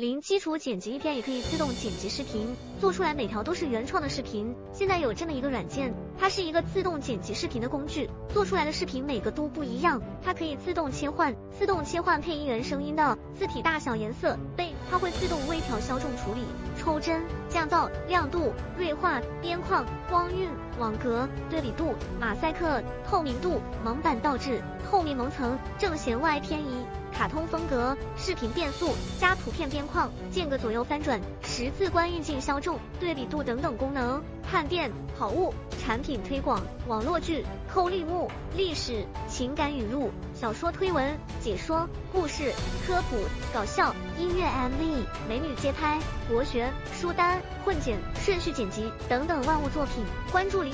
零基础剪辑片也可以自动剪辑视频，做出来每条都是原创的视频。现在有这么一个软件，它是一个自动剪辑视频的工具，做出来的视频每个都不一样，它可以自动切换配音员声音的字体大小、颜色、背，它会自动微调、消重处理、抽帧、降噪、亮度、锐化、边框、光晕、网格、对比度、马赛克、透明度、蒙版倒置、透明蒙层、正弦外偏移、卡通风格、视频变速、加图片边框、间隔左右翻转、十字关运镜消重、对比度等等功能。探店、好物、产品推广、网络剧、扣绿幕、历史、情感语录、小说推文、解说、故事、科普、搞笑、音乐 MV、美女街拍、国学、书单、混剪、顺序剪辑等等万物作品。关注零。